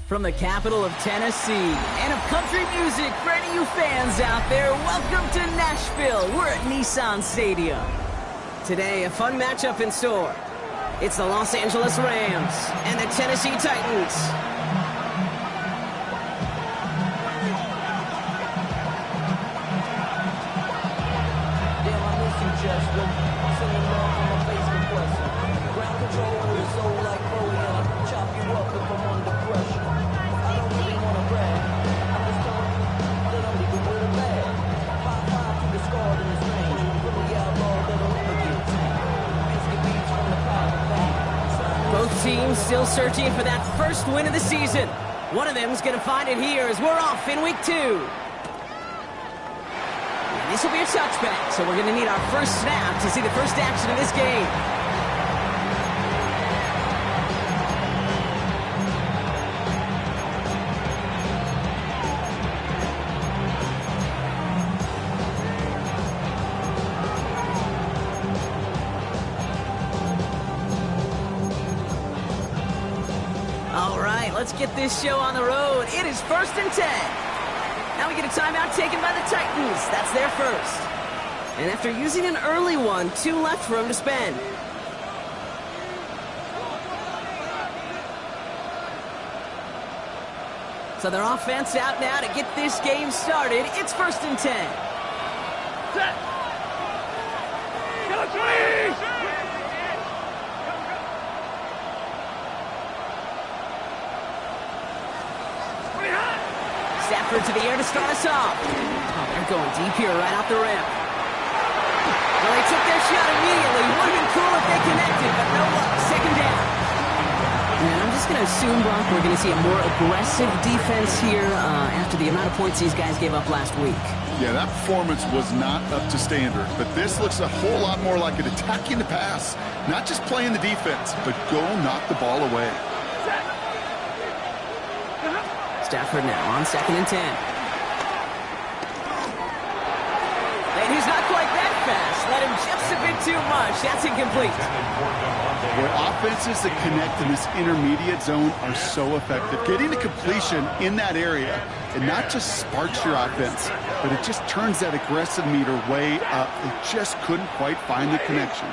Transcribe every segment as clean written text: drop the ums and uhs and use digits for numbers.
From the capital of Tennessee and of country music for any of you fans out there, welcome to Nashville. We're at Nissan Stadium. Today, a fun matchup in store. It's the Los Angeles Rams and the Tennessee Titans. Both teams still searching for that first win of the season. One of them is going to find it here as we're off in week 2. And this will be a touchback, so we're going to need our first snap to see the first action of this game. All right, let's get this show on the road. It is 1st and 10. Now we get a timeout taken by the Titans. That's their first. And after using an early one, 2 left for them to spend. So their offense out now to get this game started. It's 1st and 10. Set. Go, Trees! Stafford to the air to start us off. Oh, they're going deep here right out the rim. Well, they took their shot immediately. Would have been cool if they connected, but no luck. 2nd down. And I'm just going to assume, Brock, we're going to see a more aggressive defense here after the amount of points these guys gave up last week. Yeah, that performance was not up to standard, but this looks a whole lot more like it attacking the pass. Not just playing the defense, but go knock the ball away. Stafford now on 2nd and 10. And he's not quite that fast. Let him just a bit too much. That's incomplete. Where offenses that connect in this intermediate zone are so effective. Getting a completion in that area, it not just sparks your offense, but it just turns that aggressive meter way up. They just couldn't quite find the connection.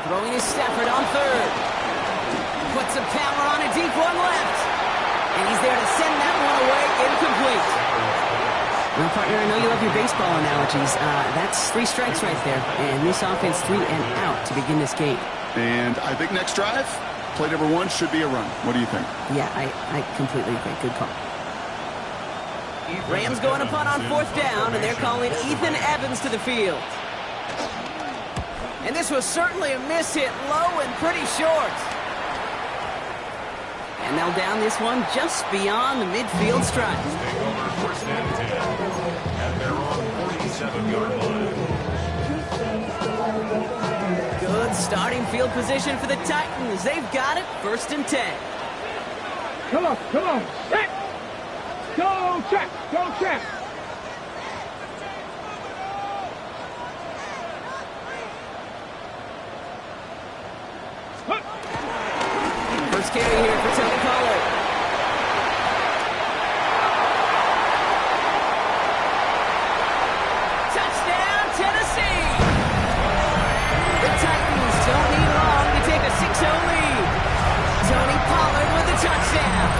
Throwing is Stafford on 3rd. Puts some power on a deep one left. And he's there to send that one away incomplete. Well, partner, I know you love your baseball analogies. That's 3 strikes right there. And this offense 3 and out to begin this game. And I think next drive, play number 1 should be a run. What do you think? Yeah, I completely agree. Good call. Rams going to punt on 4th down, and they're calling Ethan Evans to the field. And this was certainly a miss hit low and pretty short. And they'll down this one just beyond the midfield stripe. Take over 1st and 10 at their own 47-yard line. Good starting field position for the Titans. They've got it. 1st and 10. Come on. Check. Go check. First carry here for Tony Pollard. Touchdown, Tennessee! The Titans don't need long to take a 6-0 lead. Tony Pollard with the touchdown.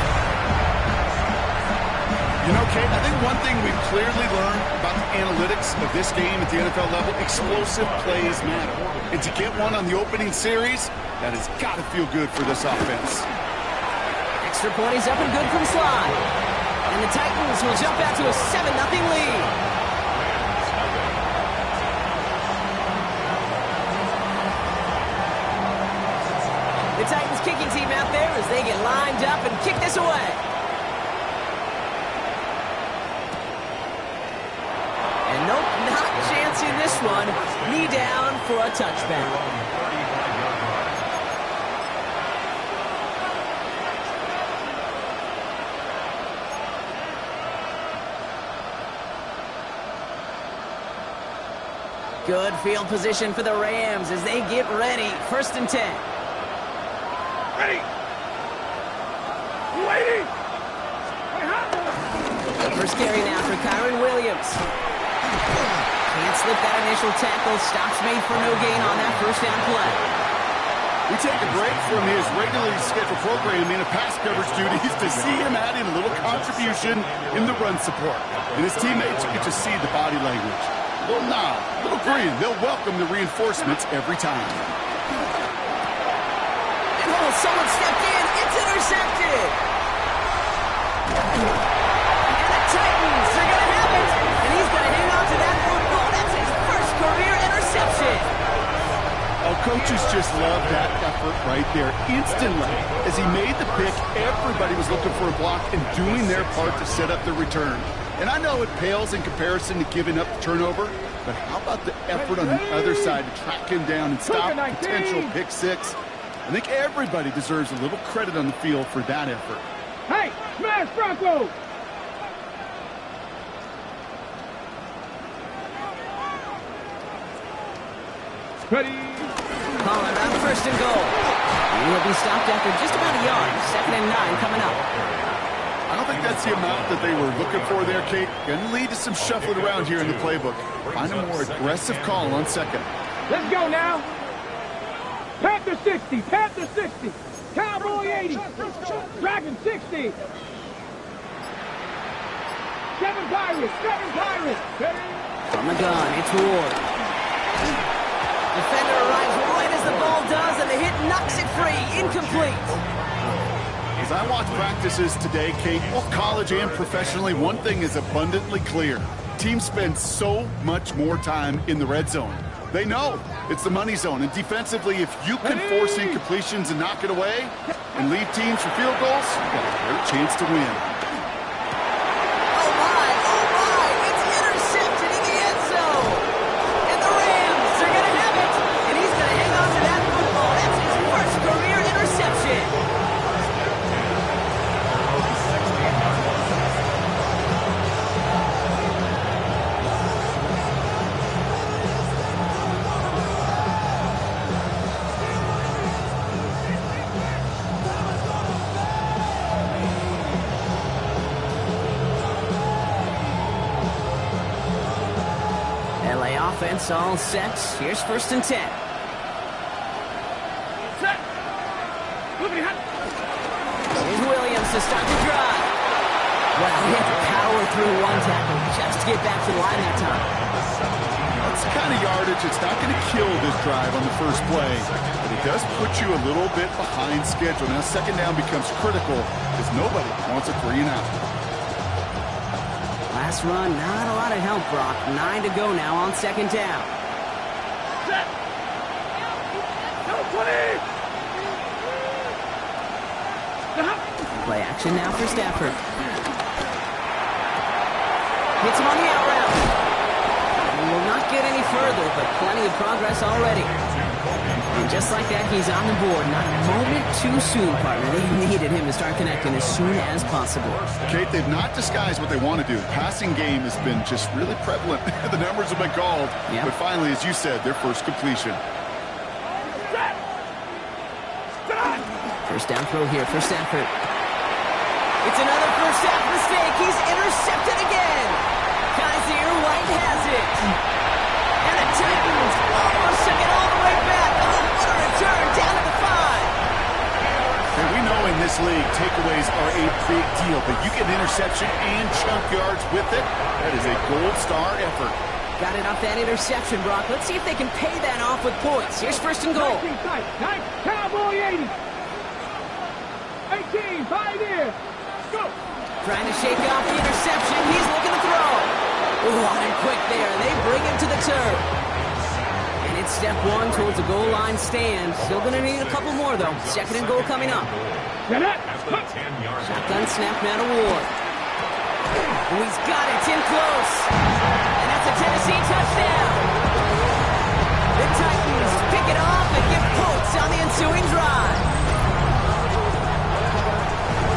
You know, Kate, I think one thing we've clearly learned about the analytics of this game at the NFL level, explosive plays matter. And to get one on the opening series, that has got to feel good for this offense. Extra point is up and good from Sly. And the Titans will jump out to a 7-0 lead. The Titans kicking team out there as they get lined up and kick this away. And nope, not chancing this one. Knee down for a touchback. Good field position for the Rams as they get ready. 1st and 10. Ready. Waiting. First carry now for Kyron Williams. Can't slip that initial tackle. Stops made for no gain on that 1st down play. We take a break from his regularly scheduled programming of pass coverage duties to see him add in a little contribution in the run support. And his teammates, you can just see the body language. A little nod, a little grin. They'll welcome the reinforcements every time. And oh, someone stepped in. It's intercepted. And the Titans are going to have it. And he's going to hang on to that football. That's his first career interception. Oh, coaches just love that effort right there. Instantly, as he made the pick, everybody was looking for a block and doing their part to set up the return. And I know it pales in comparison to giving up the turnover, but how about the effort on the other side to track him down and stop a potential pick six? I think everybody deserves a little credit on the field for that effort. Hey, smash Bronco! Ready. Calling it on 1st and goal. He'll be stopped after just about a yard. 2nd and 9 coming up. I don't think that's the amount that they were looking for there, Kate. Going to lead to some shuffling around here in the playbook. Find a more aggressive call on 2nd. Let's go now. Panther 60, Panther 60, Cowboy 80, Dragon 60. 7 Pirates, 7 Pirates. From the gun, it's Ward. Defender arrives right as the ball does, and the hit knocks it free. Incomplete. As I watch practices today, Kate, both college and professionally, one thing is abundantly clear. Teams spend so much more time in the red zone. They know it's the money zone, and defensively, if you can force incompletions and knock it away and leave teams for field goals, you've got a great chance to win. Oh my, it's intercepted in the end zone. And the Rams are going to have it, and he's going to hang on to that football. That's his first career interception. Offense all set. Here's 1st and 10. Set. Moving hot. Here's Williams to start the drive. Well, he had to power through one tackle just to get back to the line that time. That's the kind of yardage that's not going to kill this drive on the first play, but it does put you a little bit behind schedule. Now 2nd down becomes critical because nobody wants a 3 and out. Last run, not a lot of help, Brock. 9 to go now on 2nd down. Set. No 20. Play action now for Stafford. Hits him on the out route. He will not get any further, but plenty of progress already. And just like that, he's on the board. Not a moment too soon, partner. They needed him to start connecting as soon as possible. Kate, they've not disguised what they want to do. The passing game has been just really prevalent. The numbers have been called. Yep. But finally, as you said, their first completion. First down throw here for Stafford. It's another first half mistake. He's intercepted again. Kaiser White has it. And the Titans almost took it all the way back. Oh, what a return down to the 5. And we know in this league, takeaways are a big deal, but you get an interception and chunk yards with it. That is a gold star effort. Got it off that interception, Brock. Let's see if they can pay that off with points. Here's 1st and goal. 19, Cowboy 80. 18, 5 here. Go. Trying to shake off the interception. He's looking to throw. Ooh, on him quick there. They bring him to the turf. And it's step 1 towards the goal line stand. Still going to need a couple more, though. 2nd and goal coming up. Shotgun snap now to Ward. Oh, he's got it. It's in close. And that's a Tennessee touchdown. The Titans pick it off and give points on the ensuing drive.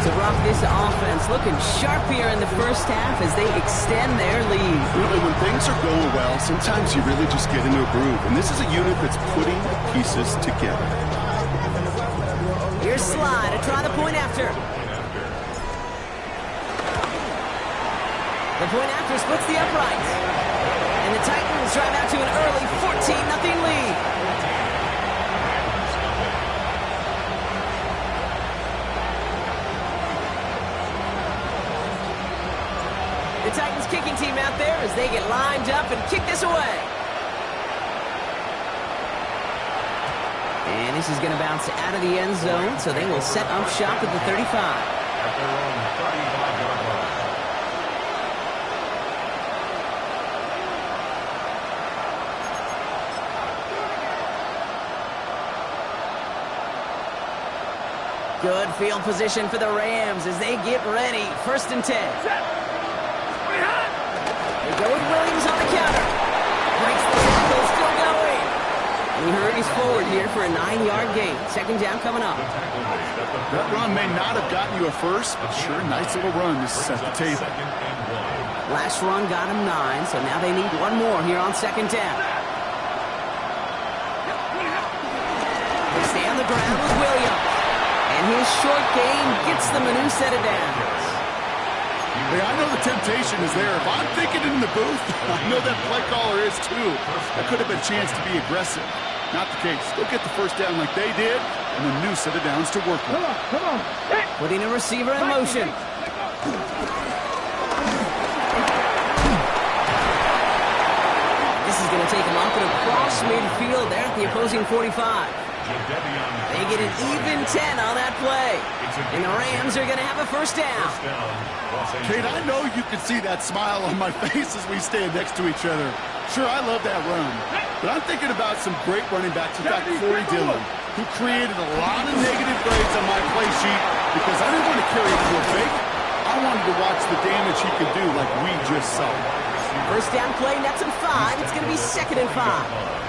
So, Brock, this offense Titans looking sharp here in the first half as they extend their lead. Really, when things are going well, sometimes you really just get into a groove. And this is a unit that's putting the pieces together. Here's Sly to try the point after. The point after splits the uprights. And the Titans drive out to an early 14-0 lead. The Titans kicking team out there as they get lined up and kick this away. And this is going to bounce out of the end zone, so they will set up shop at the 35. At their own 35-yard line. Good field position for the Rams as they get ready. 1st and 10. They go with Williams on the counter. Breaks the tackle, still going. And he hurries forward here for a 9-yard gain. 2nd down coming up. That run may not have gotten you a first, but sure, nice little run to set the table. Last run got him 9, so now they need one more here on 2nd down. They stay on the ground with Williams. And his short game gets them a new set of downs. Hey, I know the temptation is there. If I'm thinking in the booth, I know that play caller is too. That could have been a chance to be aggressive. Not the case. They'll get the first down like they did, and a new set of downs to work with. Come on. Hey. Putting a receiver in motion. This is going to take him up and across midfield there at the opposing 45. They get an even 10 on that play. And the Rams are going to have a 1st down. Kate, I know you can see that smile on my face as we stand next to each other. Sure, I love that run. But I'm thinking about some great running backs. In fact, Corey Dillon, who created a lot of negative grades on my play sheet because I didn't want to carry it to a fake. I wanted to watch the damage he could do like we just saw. 1st down play, nets him 5. It's going to be 2nd and 5.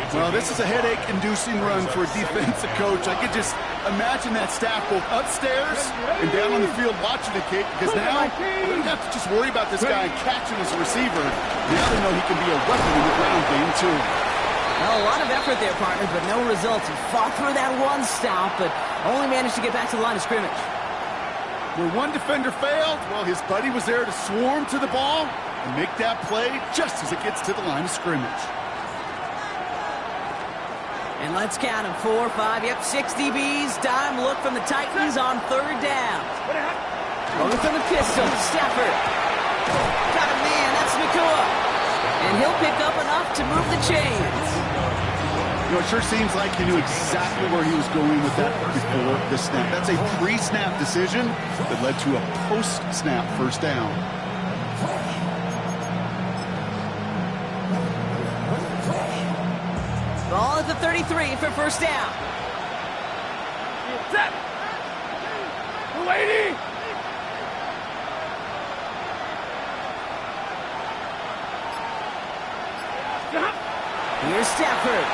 Well, this is a headache-inducing run for a defensive coach. I could just imagine that staff both upstairs and down on the field watching the kick, because now they don't have to just worry about this guy catching his receiver. Now they know he can be a weapon in the ground game, too. Well, a lot of effort there, partner, but no results. He fought through that one stop, but only managed to get back to the line of scrimmage. Where one defender failed, well, his buddy was there to swarm to the ball and make that play just as it gets to the line of scrimmage. And let's count them. 4, 5, yep, 6 DBs. Dime look from the Titans on 3rd down. Over from the pistol, Stafford. Got a man, that's Nakua. And he'll pick up enough to move the chains. You know, it sure seems like he knew exactly where he was going with that before the snap. That's a pre-snap decision that led to a post-snap 1st down. Ball at the 33 for 1st down. Set. 280. Here's Stafford.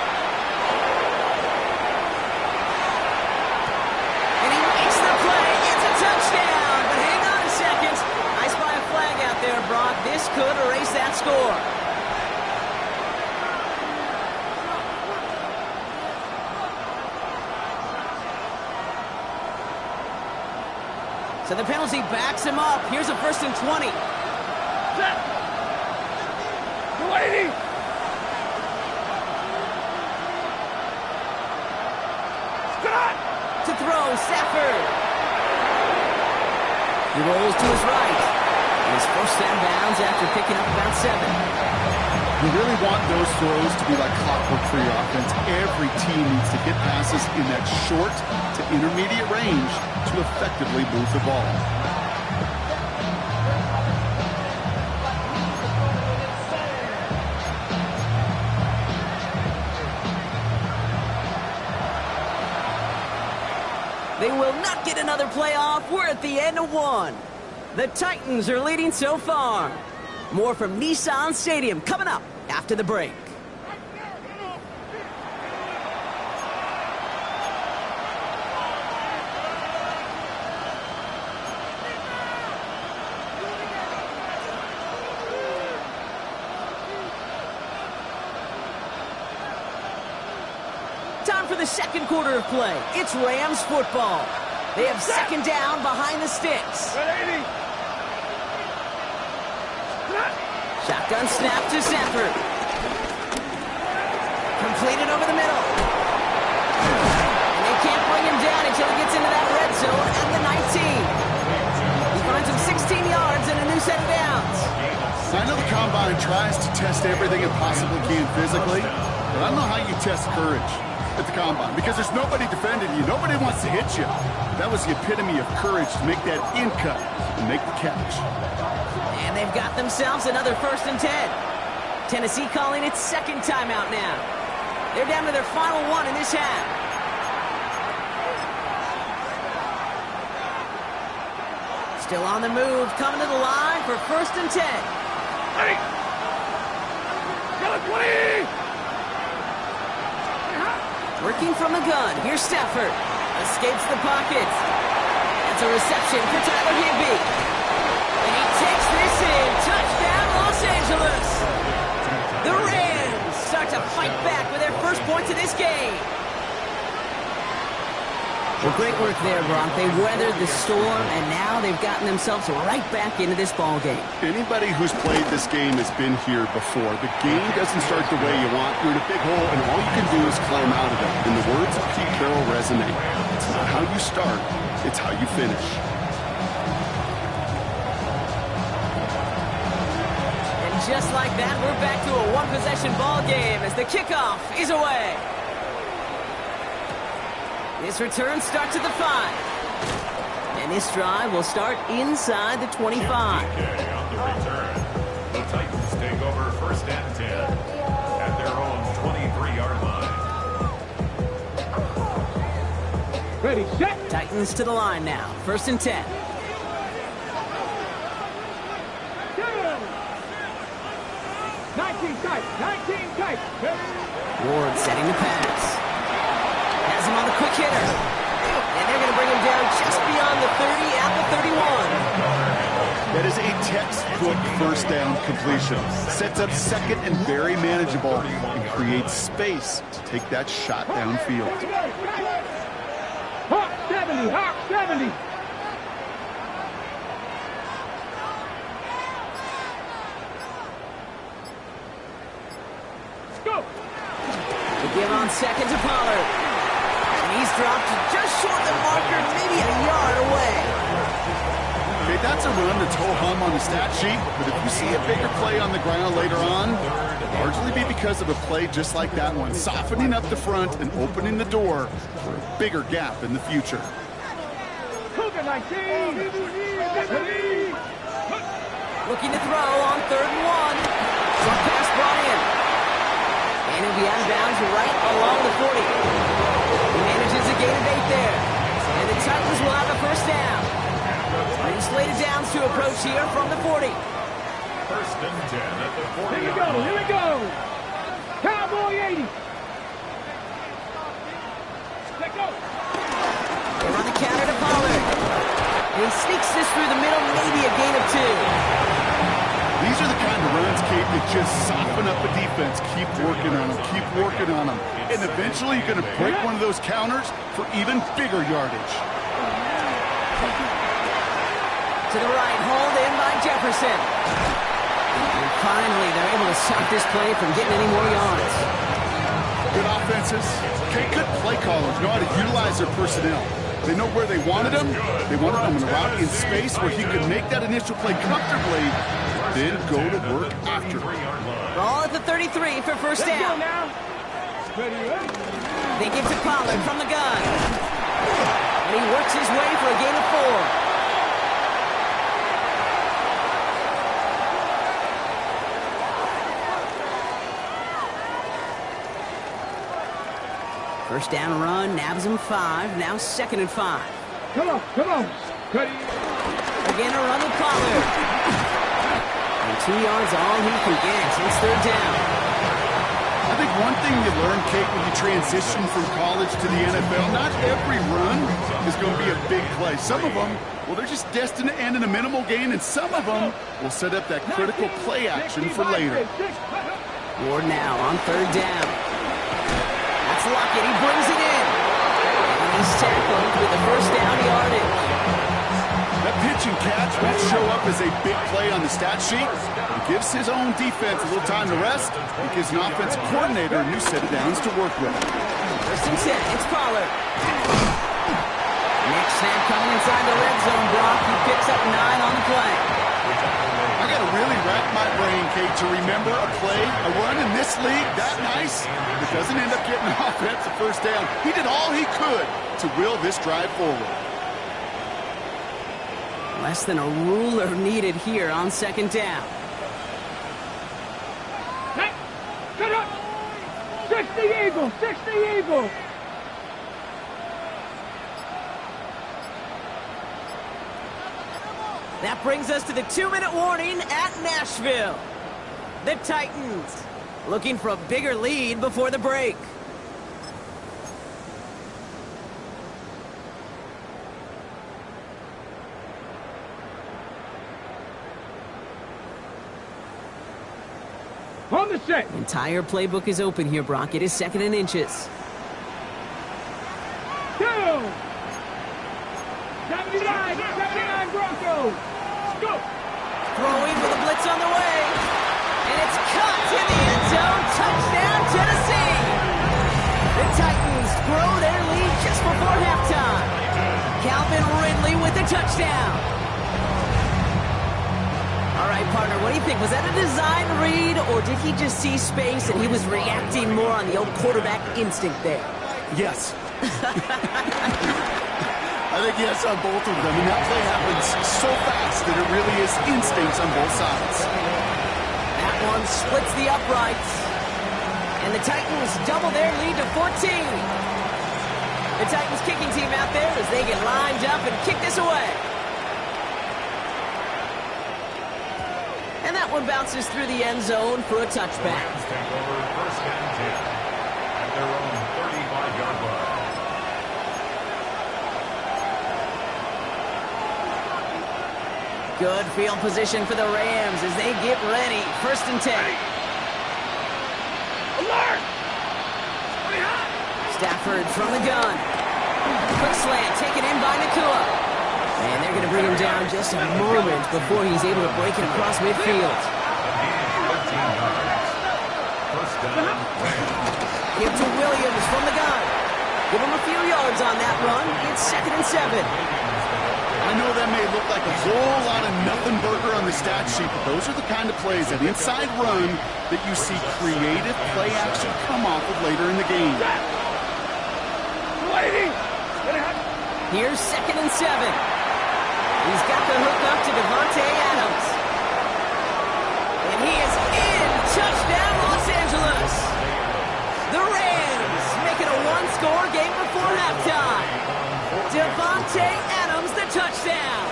And he makes the play. It's a touchdown. But hang on a second. I spy a flag out there, Brock. This could erase that score. So the penalty backs him up. Here's a 1st and 20. Set. 280. To throw, Stafford. He rolls to his right. And his 1st down bounds after picking up about 7. You really want those throws to be like clockwork for your offense. Every team needs to get passes in that short to intermediate range to effectively move the ball. They will not get another playoff. We're at the end of 1. The Titans are leading so far. More from Nissan Stadium coming up after the break. for the second quarter of play. It's Rams football. They have second down behind the sticks. Shotgun snap to Stafford. Completed over the middle. And they can't bring him down until he gets into that red zone at the 19. He finds him 16 yards and a new set of downs. I know the Combine tries to test everything it possibly can physically, but I don't know how you test courage at the Combine because there's nobody defending you. Nobody wants to hit you. That was the epitome of courage to make that in cut and make the catch. And they've got themselves another 1st and 10. Tennessee calling its second timeout now. They're down to their final one in this half. Still on the move, coming to the line for 1st and 10. Hey! Got a 20! Working from the gun, here's Stafford. Escapes the pocket. That's a reception for Tyler Higbee. And he takes this in. Touchdown, Los Angeles. The Rams start to fight back with their first points of this game. Well, great work there, Gronk. They weathered the storm, and now they've gotten themselves right back into this ball game. Anybody who's played this game has been here before. The game doesn't start the way you want. You're in a big hole, and all you can do is climb out of it. And the words of Pete Carroll resonate. It's not how you start, it's how you finish. And just like that, we're back to a one-possession ball game as the kickoff is away. This return starts at the 5. And this drive will start inside the 25. On the return, the Titans take over 1st and 10 at their own 23-yard line. Ready, set. Titans to the line now. 1st and 10. Down. 19 tight. 19 tight. Ward setting the pass. Has him on the quick hitter. And they're going to bring him down just beyond the 30 at the 31. That is a textbook 1st down completion. Sets up 2nd and very manageable and creates space to take that shot downfield. Hawk 70, Hawk 70. Go. The give on 2nd to Pollard. And he's dropped just short of the marker, maybe a yard away. Okay, that's a run that's ho-hum on the stat sheet, but if you see a bigger play on the ground later on, it'll largely be because of a play just like that one, softening up the front and opening the door for a bigger gap in the future. Cougar 19. Looking to throw on 3rd and 1. Short pass brought in. And he'll be out of bounds right along the 40. He manages a gain of 8 there. And the Titans will have a 1st down. Three slated downs to approach here from the 40. 1st and 10 at the 40. Here we go, here we go. Cowboy 80. Let go. They run the counter to Pollard. And he sneaks this through the middle, maybe a gain of 2. These are the kind of runs, Kate, that just soften up a defense. Keep working on them, keep working on them. And eventually you're going to break one of those counters for even bigger yardage. To the right, hauled in by Jefferson. And finally, they're able to stop this play from getting any more yards. Good offenses. Okay, good play callers know how to utilize their personnel. They know where they wanted them. They wanted them in a route in space where he could make that initial play comfortably, then go to work after. Ball at the 33 for 1st down. They give to Pollard from the gun. And he works his way for a gain of 4. First down run, nabs him 5. Now 2nd and 5. Come on, come on. Cuddy. Again a run with Pollard. And 2 yards all he can get. It's 3rd down. I think one thing you learn, Kate, when you transition from college to the NFL, not every run is going to be a big play. Some of them, well, they're just destined to end in a minimal gain, and some of them will set up that critical play action for later. Ward now on 3rd down. That's Lockett. He brings it He's tackled with the first down yardage. That pitch and catch won't show up as a big play on the stat sheet. It gives his own defense a little time to rest. It gives an offensive coordinator a new set of downs to work with. First and 10, it's Pollard. Next snap coming inside the red zone, Brock. He picks up 9 on the play. I got to really rack my brain, Kate, to remember a play, a run in this league that nice that doesn't end up getting an offensive first down. He did all he could to will this drive forward. Less than a ruler needed here on second down. Hey, get up! 60 Eagles, 60 Eagles! That brings us to the 2-minute warning at Nashville. The Titans looking for a bigger lead before the break. On the set. Entire playbook is open here, Brock. It is 2nd and inches. 2. 79 Broncos. Go. Throwing with a blitz on the way. And it's caught in the end zone. Touchdown, Tennessee. The Titans grow their lead just before halftime. Calvin Ridley with the touchdown. All right, partner, what do you think? Was that a design read, or did he just see space and he was reacting more on the old quarterback instinct there? Yes. I think yes on both of them, and that play happens so fast that it really is instincts on both sides. That one splits the uprights, and the Titans double their lead to 14. The Titans kicking team out there as they get lined up and kick this away. And that one bounces through the end zone for a touchback. Rams take over first and 10 at their own 35-yard line. Good field position for the Rams as they get ready. First and 10. Alert! Stafford from the gun. Quick slant taken in by Nakua. And they're going to bring him down just a moment before he's able to break it across midfield. Give to Williams from the gun. Give him a few yards on that run. It's 2nd and 7. I know that may look like a whole lot of nothing burger on the stat sheet, but those are the kind of plays, that inside run, that you see creative play action come off of later in the game. Here's 2nd and 7. He's got the hook up to Devontae Adams. And he is in. Touchdown, Los Angeles. The Rams make it a one-score game before halftime. Devontae Adams, the touchdown.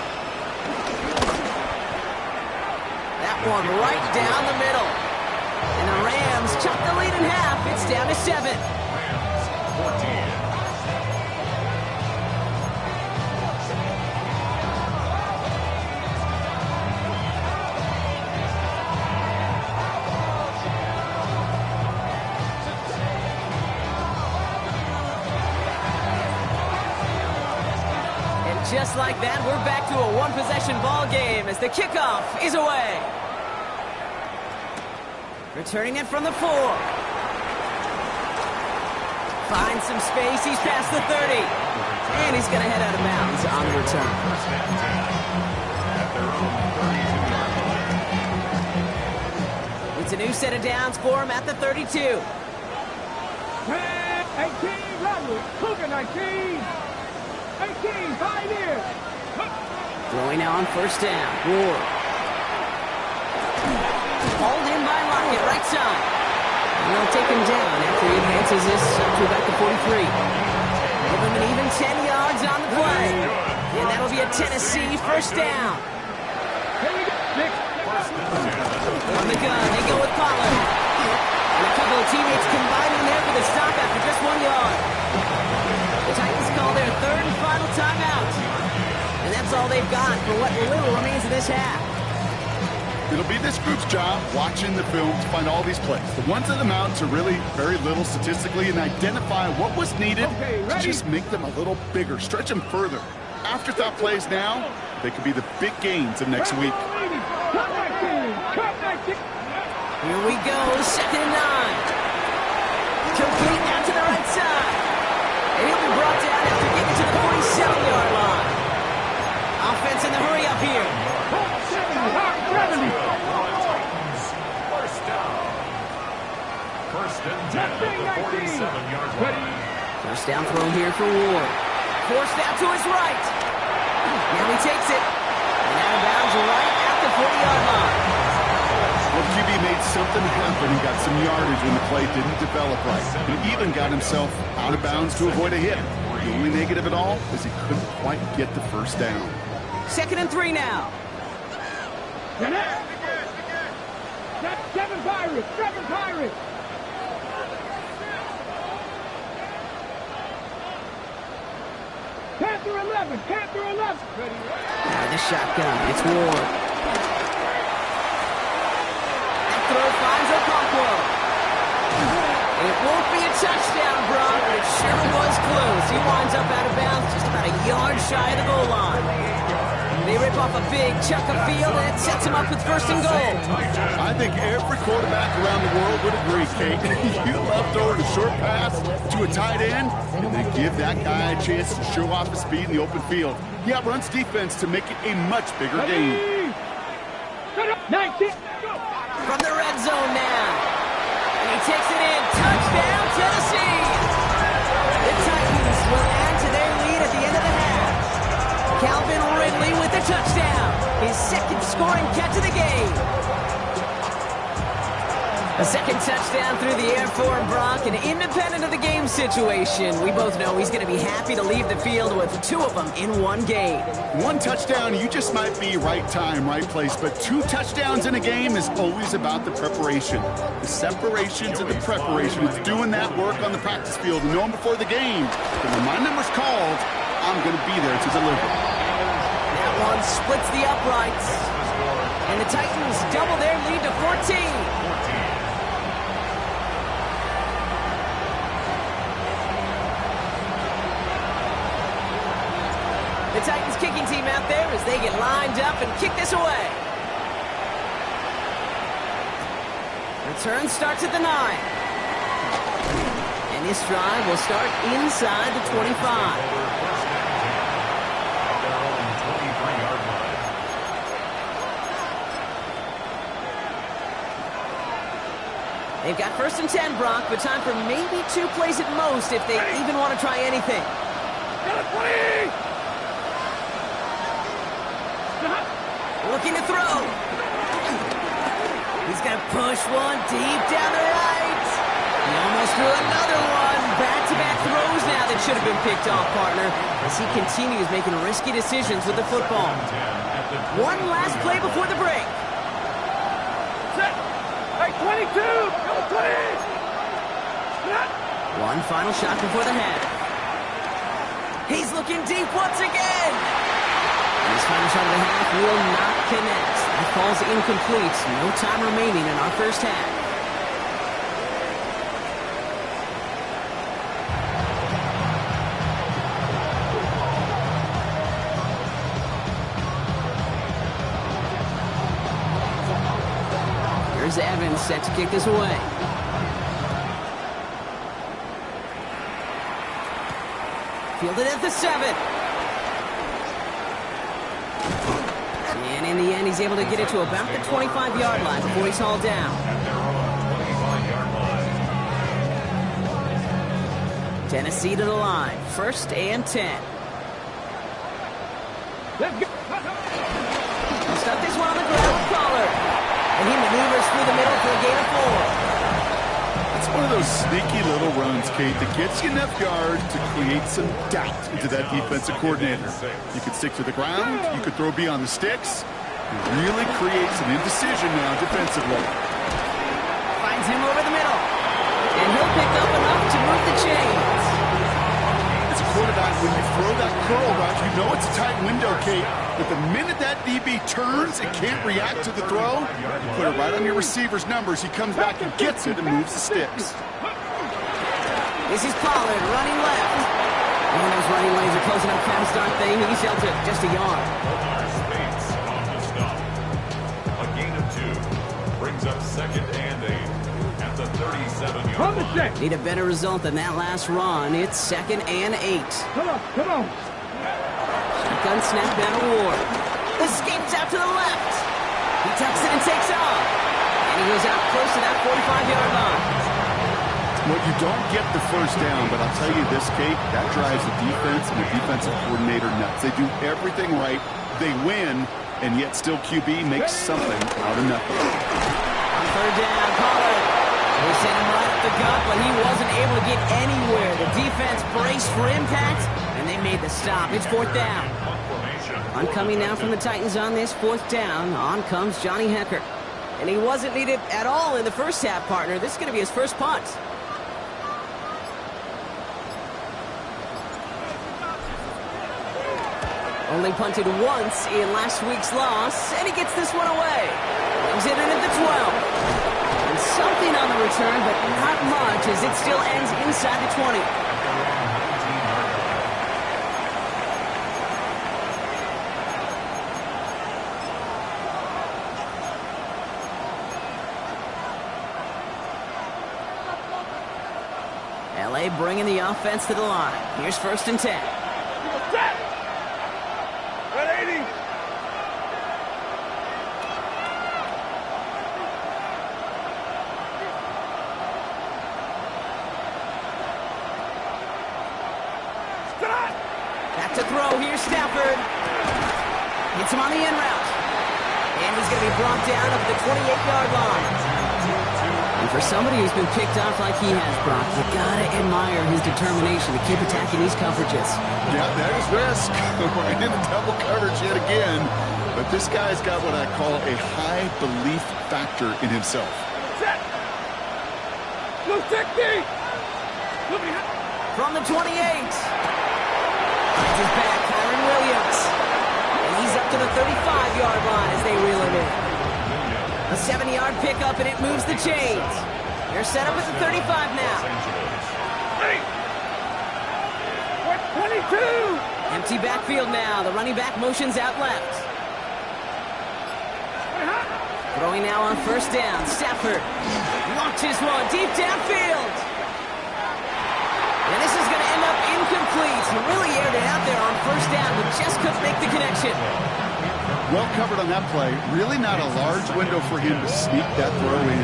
That one right down the middle. And the Rams chop the lead in half. It's down to 7. Rams 14. Just like that, we're back to a one-possession ball game as the kickoff is away. Returning it from the 4. Finds some space. He's past the 30. And he's going to head out of bounds on the return. First and 10 at their own 32-yard line. It's a new set of downs for him at the 32. 18, Rodwood. Cougar 19. 18, Pioneer. Throwing now on first down. Ward. Hauled in by Lockett, right side. And they'll take him down after he advances this up to about the 43. Give him an even 10 yards on the play. And that'll be a Tennessee first down. On the gun, they go with Pollard. And a couple of teammates combining there for the stop after just 1 yard. The Titans call their third and final timeout. And that's all they've got for what little remains of this half. It'll be this group's job watching the film to find all these plays. The ones that amount to really very little statistically and identify what was needed to just make them a little bigger, stretch them further. Afterthought plays now, they could be the big gains of next week. Here we go, 2nd and 9. Complete out to the right side. And he'll be brought down after getting to the 47-yard line. Offense in the hurry up here. First and 10 at the 47-yard line. First down throw here for Ward. Forced out to his right. Now he takes it. And out of bounds right at the 40-yard line. Well, QB made something happen. He got some yardage when the play didn't develop right. He even got himself out of bounds to avoid a hit. The only negative at all is he couldn't quite get the first down. 2nd and 3 now. That's Seven Pirates! Panther 11! Out of the shotgun, it's Ward. That throw finds Okonkwo. It won't be a touchdown, Brock, but it sure was close. He winds up out of bounds just about a yard shy of the goal line. They rip off a big chunk of field, and it sets him up with 1st and goal. I think every quarterback around the world would agree, Kate. You love throwing a short pass to a tight end and then give that guy a chance to show off his speed in the open field. He outruns defense to make it a much bigger game. 19. From the red zone now. And he takes it in. Touchdown, Tennessee! The Titans will add to their lead at the end of the half. Calvin Ridley with the touchdown. His 2nd scoring catch of the game. A 2nd touchdown through the air for Brock, and independent of the game situation, we both know he's going to be happy to leave the field with 2 of them in one game. 1 touchdown, you just might be right time, right place, but 2 touchdowns in a game is always about the preparation. The separations and the preparation. It's doing that work on the practice field and knowing before the game that when my number's called, I'm going to be there to deliver. That one splits the uprights. And the Titans double their lead to 14. The Titans kicking team out there as they get lined up and kick this away. Return starts at the 9. And this drive will start inside the 25. They've got 1st and 10, Brock, but time for maybe 2 plays at most if they even want to try anything. Looking to throw. He's going to push one deep down the right. He almost threw another one. Back-to-back throws now that should have been picked off, partner, as he continues making risky decisions with the football. One last play before the break. Set. Hey, 22. Go 20. Set. One final shot before the half. He's looking deep once again. This final shot of the half will not connect. That falls incomplete. No time remaining in our first half. Here's Evans set to kick this away. Fielded at the 7. And in the end, he's able to get it to about the 25-yard line before he's hauled down. Tennessee to the line. 1st and 10. Let's go. He'll start this one on the ground with Pollard. And he maneuvers through the middle for a gain of 4. It's one of those sneaky little runs, Kate, that gets you enough yards to create some doubt into that defensive coordinator. You could stick to the ground, you could throw beyond the sticks. It really creates an indecision now defensively. Finds him over the middle. And he'll pick up enough to move the chains. As a quarterback, when you throw that curl route. You know it's a tight window, Kate. But the minute that DB turns and can't react to the throw, you put it right on your receiver's numbers. He comes back and gets it and moves the sticks. This is Pollard running left. And those running lanes are closing up fast, aren't they? He's held to just a yard. Spates on the stop. A gain of 2 brings up 2nd and 8 at the 37-yard line. Need a better result than that last run. It's 2nd and 8. Come on. Shotgun snap down to Ward. Escapes out to the left. He tucks it and takes off. And he goes out close to that 45-yard line. Well, you don't get the first down, but I'll tell you this, Kate, that drives the defense and the defensive coordinator nuts. They do everything right. They win, and yet still QB makes something out of nothing. On 3rd down, Pollard. They sent him right up the gut, but he wasn't able to get anywhere. The defense braced for impact, and they made the stop. It's 4th down. Oncoming now from the Titans on this 4th down. On comes Johnny Hekker. And he wasn't needed at all in the first half, partner. This is going to be his first punt. Only punted once in last week's loss, and he gets this one away. Brings it in at the 12. And something on the return, but not much, as it still ends inside the 20. LA bringing the offense to the line. Here's 1st and 10. Back to throw. Here's Stafford. Hits him on the in route. And he's going to be brought down up the 28-yard line. And for somebody who's been picked off like he has, Brock, you got to admire his determination to keep attacking these coverages. Yeah, that is risk. We're in the double coverage yet again. But this guy's got what I call a high belief factor in himself. Set. Blue 60. From the 28. Finds his back, Kyron Williams. And he's up to the 35-yard line as they reel him in. A 7-yard pickup, and it moves the chains. They're set up at the 35 now. 22. Empty backfield now. The running back motions out left. Throwing now on 1st down. Stafford launches one deep downfield. And this is going to end up incomplete. He really aired it out there on 1st down, but just couldn't make the connection. Well covered on that play. Really not a large window for him to sneak that throw in.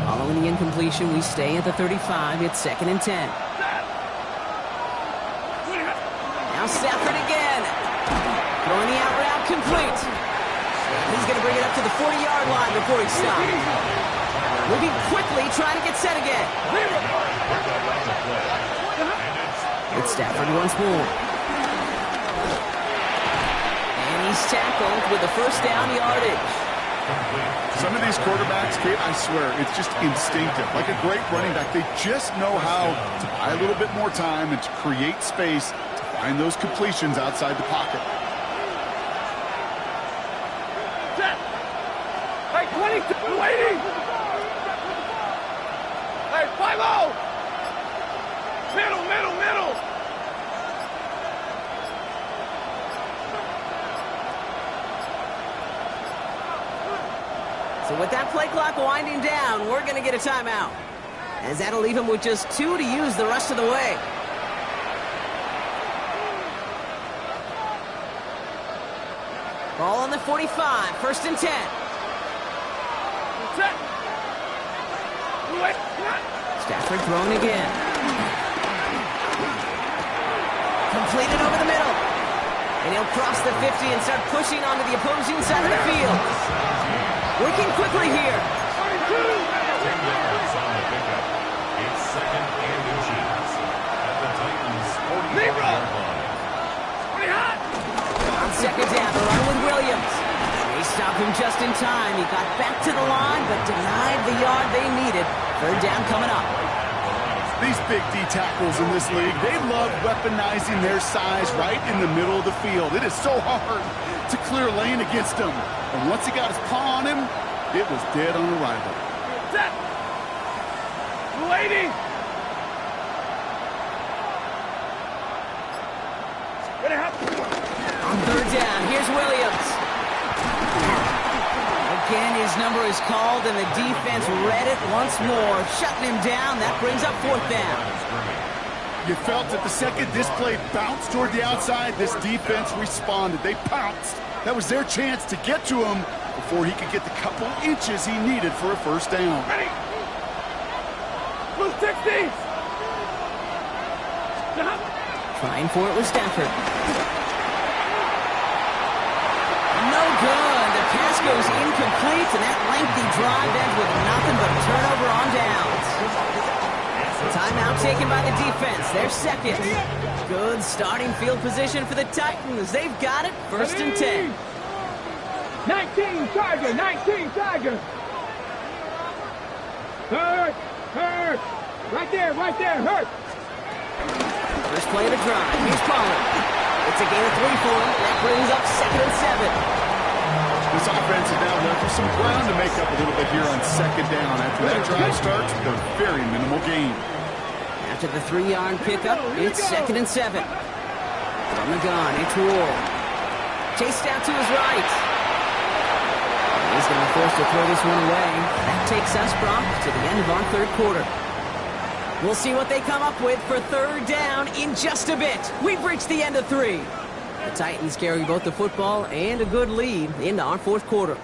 Following the incompletion, we stay at the 35. It's 2nd and 10. Now Stafford again. Throwing the out route complete. He's going to bring it up to the 40-yard line before he stops. Moving quickly, trying to get set again. It's Stafford once more. And he's tackled with the 1st down yardage. Some of these quarterbacks, Kate, I swear, it's just instinctive. Like a great running back, they just know how to buy a little bit more time and to create space to find those completions outside the pocket. Hey, 22, waiting. Hey, 5-0. Middle. So with that play clock winding down, we're going to get a timeout. As that'll leave him with just 2 to use the rest of the way. Ball on the 45, 1st and 10. Stafford throwing again. Completed over the middle. And he'll cross the 50 and start pushing onto the opposing side of the field. Working quickly here. 10 yards on the pickup. It's 2nd and inches at the Titans' 40-yard line. On 2nd down, the run with Williams. Stop him just in time. He got back to the line, but denied the yard they needed. Third down coming up. These big D tackles in this league, they love weaponizing their size right in the middle of the field. It is so hard to clear lane against him. And once he got his paw on him, it was dead on arrival. Set. Lady. On third down, here's Williams. Again, his number is called, and the defense read it once more, shutting him down. That brings up fourth down. You felt that the second this play bounced toward the outside, this defense responded. They pounced. That was their chance to get to him before he could get the couple inches he needed for a first down. Ready. Blue 60. Trying for it was Stafford. No good. The pass goes incomplete, and that lengthy drive ends with nothing but a turnover on downs. Timeout taken by the defense. Their second. Good starting field position for the Titans. They've got it. First and 10. 19 Tiger. 19 Tiger. Hurt. Hurt. Right there. Right there. Hurt. First play of the drive. Here's Pollard. It's a gain of 3 for him. That brings up second and 7. This offense is now left with some ground to make up a little bit here on second down. After that drive starts with a very minimal gain. After the 3-yard pickup, it's second and 7. From the gun, it's Ward. Chased out to his right. He's going to be forced to throw this one away. That takes us, Brock, to the end of our third quarter. We'll see what they come up with for third down in just a bit. We've reached the end of 3. The Titans carry both the football and a good lead into our fourth quarter.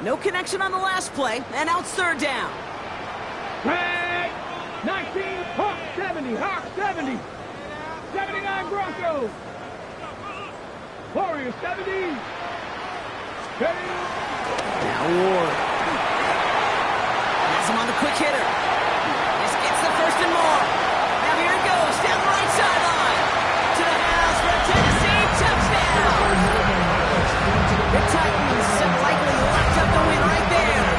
No connection on the last play, and now it's third down. Hey, 19 Hawk 70. Hawk 70. 79 Broncos. Warriors 70. Now Ward. Has him on the quick hitter. This gets the first and more. Now here it goes down the right sideline. To the house for a Tennessee touchdown. The Titans have likely locked up the win right there.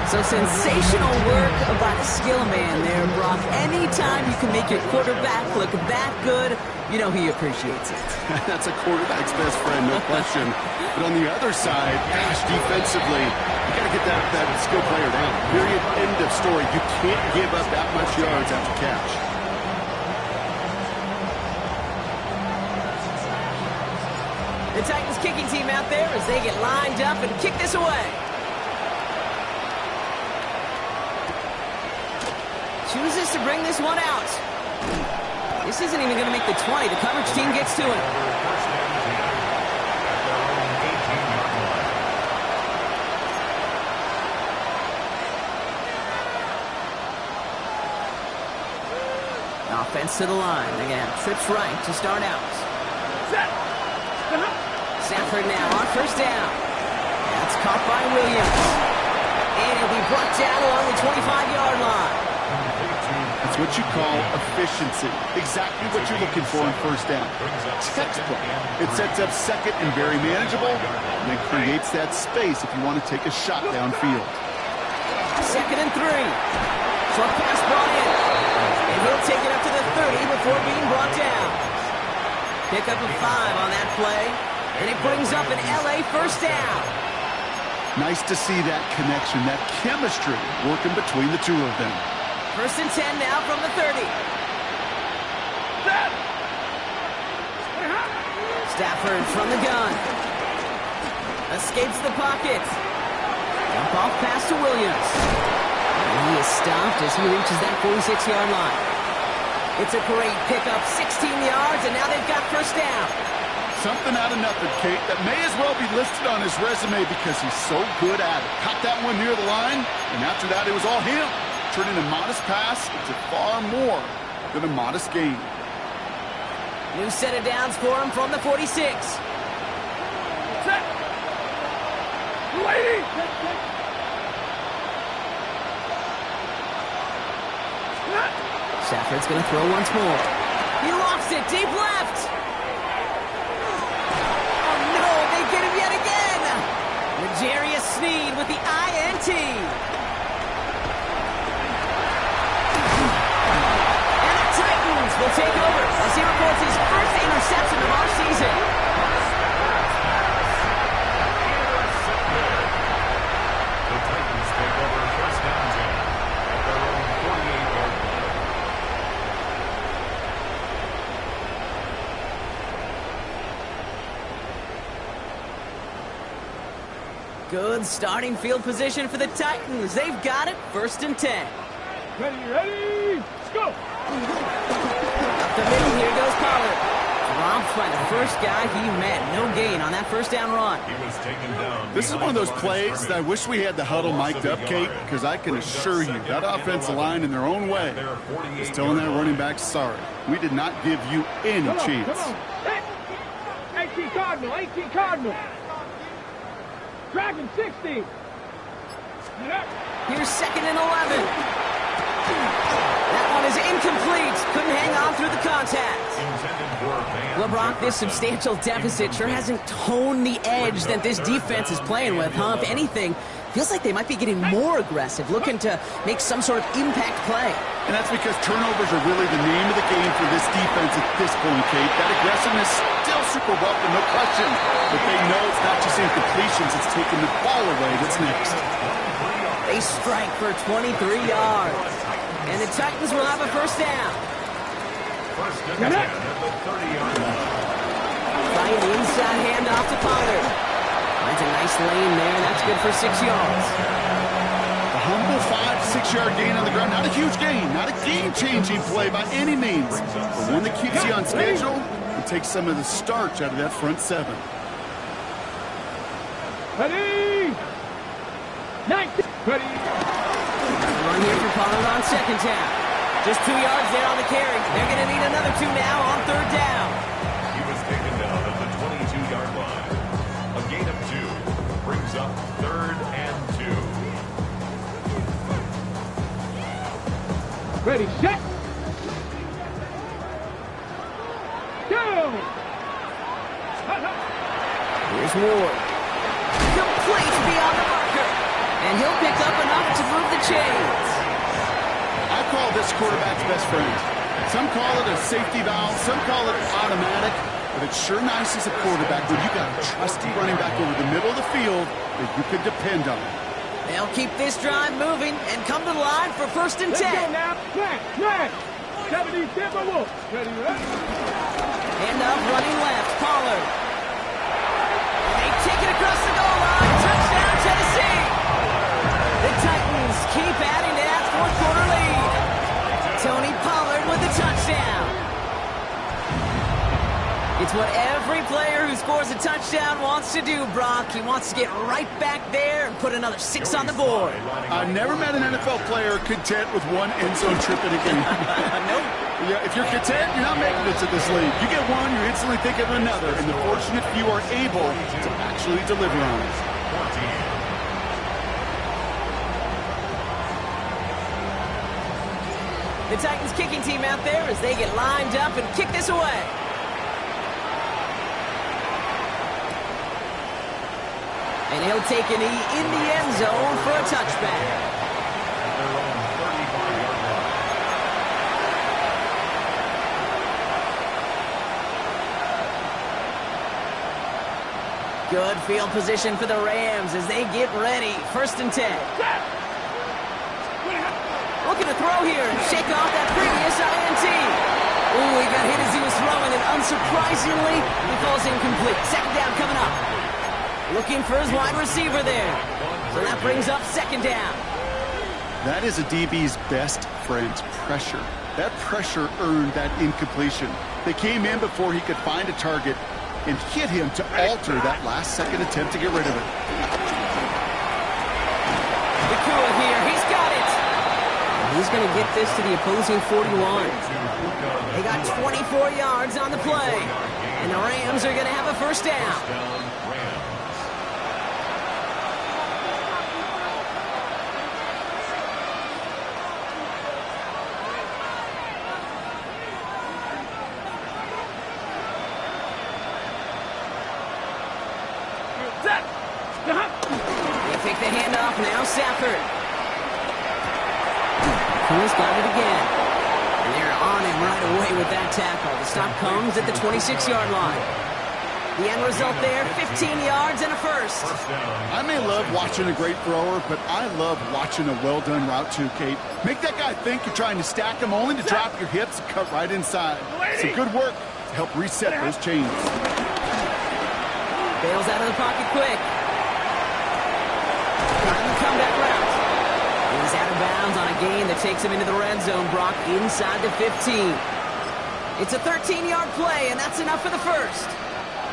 So sensational work by the skill man there, Brock. Anytime you can make your quarterback look that good, you know he appreciates it. That's a quarterback's best friend, no question. But on the other side, gosh, defensively, you got to get that skill player down. Period. End of story. You can't give up that much yards after catch. The Titans kicking team out there as they get lined up and kick this away. Chooses to bring this one out. This isn't even going to make the 20. The coverage team gets to it. Offense to the line. Again, trips right to start out. Stafford now on first down. That's caught by Williams. And he'll be brought down along the 25-yard line. That's what you call efficiency. Exactly what you're looking for on first down. Textbook. It sets up second and very manageable, and then creates that space if you want to take a shot downfield. Second and 3. Short pass brought in. And he'll take it up to the 30 before being brought down. Pick up a 5 on that play. And it brings up an LA first down. Nice to see that connection, that chemistry working between the two of them. First and 10 now from the 30. Stafford from the gun. Escapes the pocket. Jump off pass to Williams. And he is stopped as he reaches that 46-yard line. It's a great pickup, 16 yards, and now they've got first down. Something out of nothing, Kate, that may as well be listed on his resume because he's so good at it. Caught that one near the line, and after that it was all him. Turning a modest pass into far more than a modest gain. New set of downs for him from the 46. Set. Lady. Stafford's going to throw once more. He lofts it deep left. guaranteed. And the Titans will take over as he reports his first interception of our season. The Titans take over first down 10 at their own 48-yard line. Good starting field position for the Titans. They've got it, 1st and 10. Ready, let's go. Up the middle, here goes Pollard. Dropped by the first guy he met. No gain on that first down run. He was taken down. This is one of those plays that I wish we had the huddle mic'd up, Kate, because I can assure you that offensive line in their own way is telling that running back, sorry, we did not give you any chance. Come on. Hey, 18 Cardinal, 18 Cardinal. Dragon 60. Here's 2nd and 11. That one is incomplete. Couldn't hang on through the contact. Well, Brock, this substantial deficit sure hasn't toned the edge that this defense is playing with, huh? If anything, feels like they might be getting more aggressive, looking to make some sort of impact play. And that's because turnovers are really the name of the game for this defense at this point, Kate. That aggressiveness still super welcome, no question. But they know it's not just incompletions, it's taking the ball away that's next. They strike for 23 yards. And the Titans will have a first down. First and 10 at the 30-yard line. Trying the inside handoff to Pollard. Finds a nice lane there, and that's good for 6 yards. A humble 5-6 yard gain on the ground. Not a huge gain, not a game-changing play by any means, but one that keeps you on schedule and takes some of the starch out of that front seven. Ready. 19. Ready. Run here for Pollard on 2nd down. Just 2 yards there on the carry. They're going to need another 2 now on 3rd down. He was taken down at the 22-yard line. A gain of 2 brings up 3rd and 2. Ready, set. Go. Here's Ward. Complete beyond the marker. And he'll pick up enough to move the chains. I call this quarterback's best friend. Some call it a safety valve, some call it automatic, but it's sure nice as a quarterback when you got a trusty running back over the middle of the field that you could depend on. They'll keep this drive moving and come to the line for 1st and 10. Let's go now. Flat. 70 Timberwolves. Ready, ready. Hand up, running left, Pollard. They take it across the goal line. Touchdown, Tennessee. The Titans keep adding to that 4th quarter lead. Tony Pollard with the touchdown. It's what every player who scores a touchdown wants to do, Brock. He wants to get right back there and put another 6 on the board. I've never met an NFL player content with one end zone trip in a game. Nope. Yeah, if you're content, you're not making it to this league. You get one, you're instantly thinking of another, and the fortunate few are able to actually deliver on it. 14. The Titans kicking team out there as they get lined up and kick this away. And he'll take a knee in the end zone for a touchback. At their own 35-yard line. Good field position for the Rams as they get ready. 1st and 10. Looking to throw here and shake off that previous INT. Ooh, he got hit as he was throwing, and unsurprisingly, he falls incomplete. 2nd down coming up. Looking for his wide receiver there. So that brings up 2nd down. That is a DB's best friend, pressure. That pressure earned that incompletion. They came in before he could find a target and hit him to alter that last-second attempt to get rid of it. Nakua here, he's got it. He's going to get this to the opposing 41. They got 24 yards on the play. And the Rams are going to have a 1st down. They pick the handoff now, Stafford. Who's got it again? And they're on him right away with that tackle. The stop comes at the 26-yard line. The end result there, 15 yards and a first. I may love watching a great thrower, but I love watching a well-done route too, Kate. Make that guy think you're trying to stack him only to drop your hips and cut right inside. Some good work to help reset those chains. Bails out of the pocket quick. Trying the comeback route. He's out of bounds on a gain that takes him into the red zone. Brock inside the 15. It's a 13-yard play, and that's enough for the first.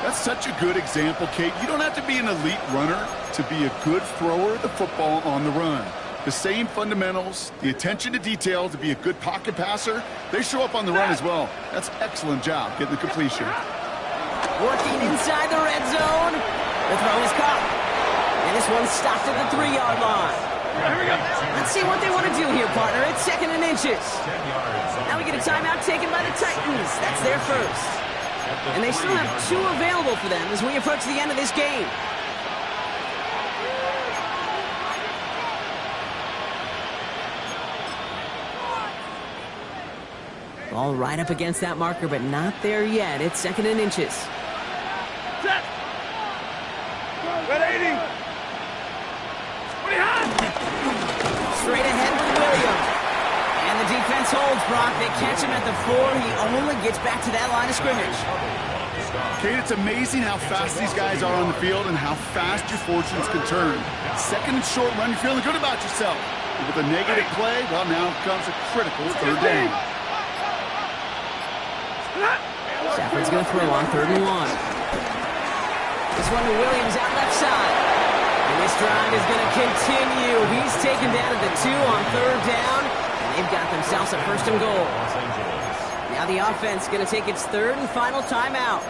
That's such a good example, Kate. You don't have to be an elite runner to be a good thrower of the football on the run. The same fundamentals, the attention to detail to be a good pocket passer, they show up on the run as well. That's an excellent job getting the completion. Working inside the red zone. The throw is caught. And this one's stopped at the 3-yard line. Here we go. Let's see what they want to do here, partner. It's 2nd and inches. Now we get a timeout taken by the Titans. That's their first. And they still have 2 available for them as we approach the end of this game. Ball right up against that marker, but not there yet. It's 2nd and inches. Set. Red 80. What do you have? Straight ahead with Williams. And the defense holds, Brock. They catch him at the 4. He only gets back to that line of scrimmage. Kate, it's amazing how fast these guys are on the field and how fast your fortunes can turn. 2nd and short run, you're feeling good about yourself. And with a negative play, well, now comes a critical 3rd down. Stafford's going to throw on 3rd and 1. This one to Williams out left side. And this drive is going to continue. He's taken down at the 2 on 3rd down. And they've got themselves a 1st and goal. Now the offense going to take its 3rd and final timeout.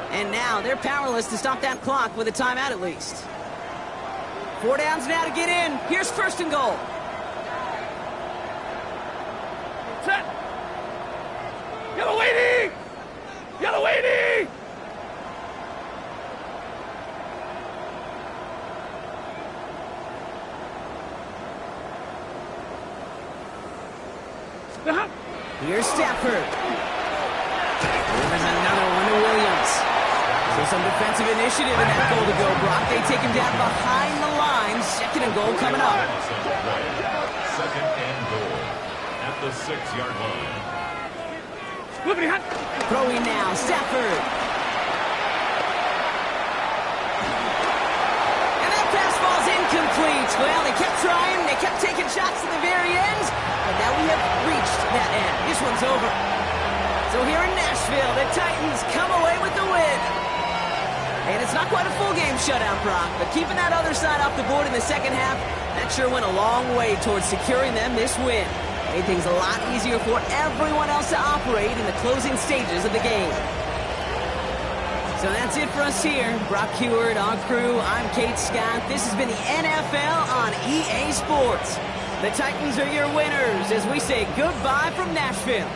And now they're powerless to stop that clock with a timeout at least. 4 downs now to get in. Here's 1st and goal. Set. Yellow 80. Yellow 80. Here's Stafford. There's another one to Williams. So some defensive initiative in that goal to go, Brock. They take him down behind the line. 2nd and goal coming up. 2nd and goal at the 6-yard line. Throwing now, Stafford. And that pass falls incomplete. Well, they kept trying. They kept taking shots to the very end. But now we have reached that end. This one's over. So here in Nashville, the Titans come away with the win. And it's not quite a full game shutout, Brock, but keeping that other side off the board in the second half, that sure went a long way towards securing them this win. Made things a lot easier for everyone else to operate in the closing stages of the game. So that's it for us here. Brock Huard, our crew, I'm Kate Scott. This has been the NFL on EA Sports. The Titans are your winners as we say goodbye from Nashville.